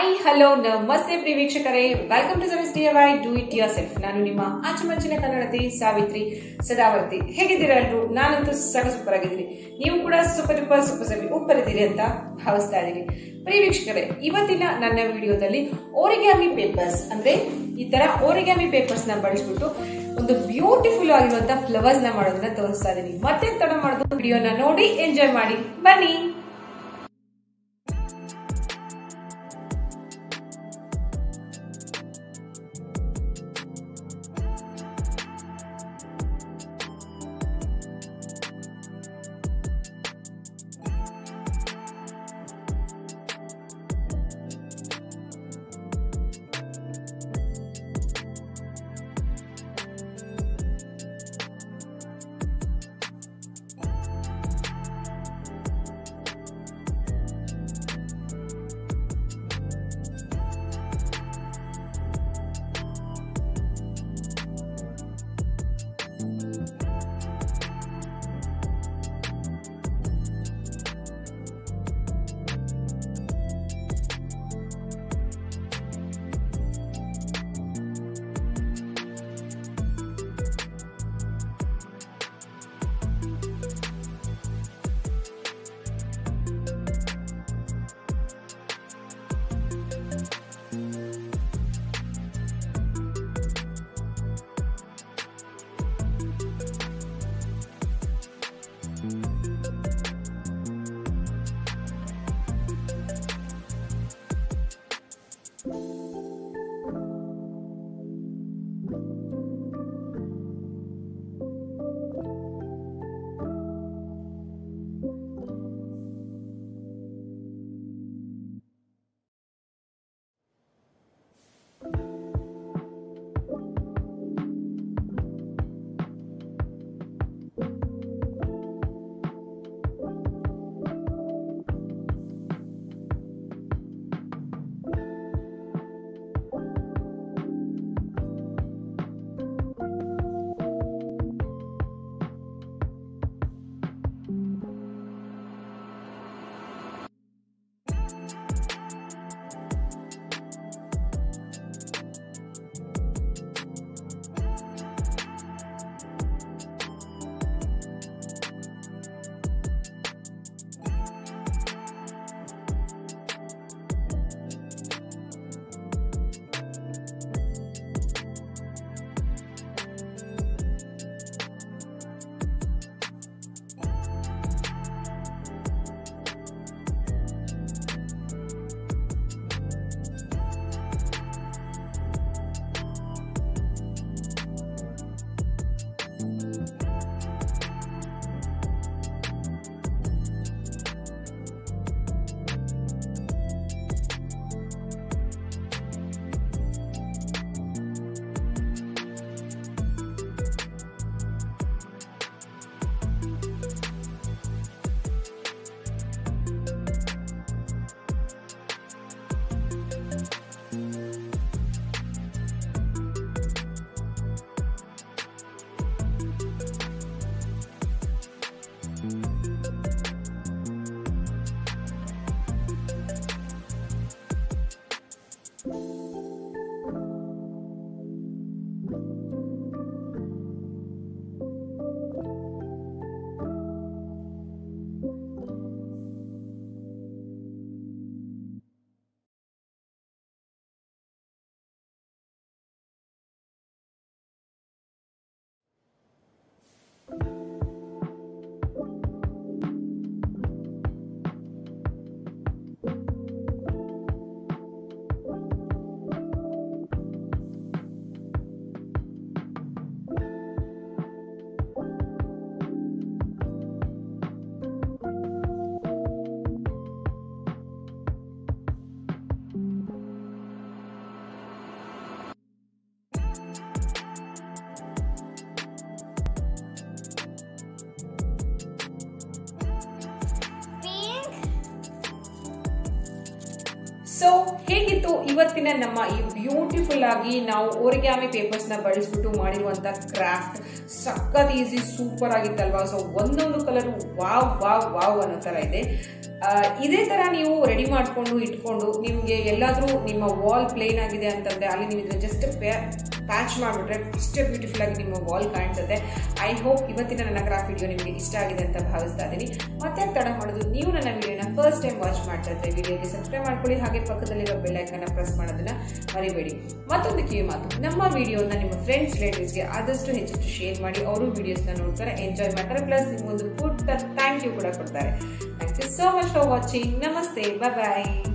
Hi hello ನಮಸ್ತೆ ಪ್ರಿಯ ವೀಕ್ಷಕರೇ, welcome to service DIY do it yourself. ನಾನು ನಿಮ್ಮ ಅಚ್ಚುಮೆಚ್ಚಿನ ಕನ್ನಡತಿ ಸಾವಿತ್ರಿ ಸದಾವರ್ತಿ. ಹೇಗಿದ್ದೀರಾ ಎಲ್ರು? ನಾನಂತೂ ಸೂಪರ್ ಆಗಿದ್ದೀನಿ. ನೀವು ಕೂಡ ಸೂಪರ್ ಸೂಪರ್ ಇದ್ದೀರಿ ಅಂತ ಭಾವಿಸ್ತಾ ಇದ್ದೀನಿ. ಪ್ರಿಯ ವೀಕ್ಷಕರೇ, ಇವತ್ತಿನ ನನ್ನ ವಿಡಿಯೋದಲ್ಲಿ ಓರಿಗ್ಯಾಮಿ ಪೇಪರ್ಸ್ ಅಂದ್ರೆ ಈ ತರ ಓರಿಗ್ಯಾಮಿ ಪೇಪರ್ಸ್ ನ ಬಳಸ್ಬಿಟ್ಟು ಒಂದು ಬ್ಯೂಟಿಫುಲ್ ಆಗಿರುವಂತಹ ಫ್ಲವರ್ಸ್ ನ ಮಾಡೋದನ್ನ ತೋರಿಸ್ತಾ ಇದ್ದೀನಿ. ಮತ್ತೆ ತಡ ಮಾಡೋದು ವಿಡಿಯೋನ ನೋಡಿ ಎಂಜಾಯ್ ಮಾಡಿ ಬನ್ನಿ. ಸೊ ಹೇಗಿತ್ತು ಇವತ್ತಿನ ನಮ್ಮ ಈ ಬ್ಯೂಟಿಫುಲ್ ಆಗಿ ನಾವು ಓರಿಗ್ಯಾಮಿ ಪೇಪರ್ಸ್ ನ ಬಳಸ್ಬಿಟ್ಟು ಮಾಡಿರುವಂತ ಕ್ರಾಫ್ಟ್? ಸಖತ್ ಈಸಿ, ಸೂಪರ್ ಆಗಿತ್ತಲ್ವಾ? ಸೊ ಒಂದೊಂದು ಕಲರ್ ವಾವ್ ವಾವ್ ವಾವ್ ಅನ್ನೋ ತರ ಇದೆ. ಇದೇ ತರ ನೀವು ರೆಡಿ ಮಾಡ್ಕೊಂಡು ಇಟ್ಕೊಂಡು ನಿಮ್ಗೆ ಎಲ್ಲಾದ್ರೂ ನಿಮ್ಮ ವಾಲ್ ಪ್ಲೇನ್ ಆಗಿದೆ ಅಂತಂದ್ರೆ ಅಲ್ಲಿ ನೀವು ಇದನ್ನ ಜಸ್ಟ್ ಪ್ಯಾಚ್ ಮಾಡಿಬಿಟ್ರೆ ಇಷ್ಟೇ ಬ್ಯೂಟಿಫುಲ್ ಆಗಿ ನಿಮ್ಮ ವಾಲ್ ಕಾಣಿಸುತ್ತೆ. ಐ ಹೋಪ್ ಇವತ್ತಿನ ನನ್ನ ಕ್ರಾಫ್ಟ್ ವಿಡಿಯೋ ನಿಮಗೆ ಇಷ್ಟ ಆಗಿದೆ ಅಂತ ಭಾವಿಸ್ತಾ ಇದ್ದೀನಿ. ಮತ್ತೆ ತಡ ಮಾಡೋದು, ನೀವು ನನ್ನ ವಿಡಿಯೋನ ಫಸ್ಟ್ ಟೈಮ್ ವಾಚ್ ಮಾಡ್ತಾ ಇದ್ರೆ ವಿಡಿಯೋಗೆ ಸಬ್ಸ್ಕ್ರೈಬ್ ಮಾಡ್ಕೊಳ್ಳಿ, ಹಾಗೆ ಪಕ್ಕದಲ್ಲಿರೋ ಬೆಲ್ ಐಕಾನ್ ಪ್ರೆಸ್ ಮಾಡೋದನ್ನ ಮರಿಬೇಡಿ. ಮತ್ತೊಂದು ಕಿವಿ ಮಾತು, ನಮ್ಮ ವಿಡಿಯೋನ ನಿಮ್ಮ ಫ್ರೆಂಡ್ಸ್ ರಿಲೇಟಿವ್ಸ್ಗೆ ಆದಷ್ಟು ಹೆಚ್ಚು ಶೇರ್ ಮಾಡಿ, ಅವರು ವಿಡಿಯೋಸ್ನ ನೋಡ್ತಾರೆ, ಎಂಜಾಯ್ ಮಾಡ್ತಾರೆ, ಪ್ಲಸ್ ನಿಮ್ಗೊಂದು ಪುಟ್ಟ ಥ್ಯಾಂಕ್ ಯು ಕೂಡ ಕೊಡ್ತಾರೆ. Thank you so much for watching. ನಮಸ್ತೆ, ಬಾಯ್ ಬಾಯ್.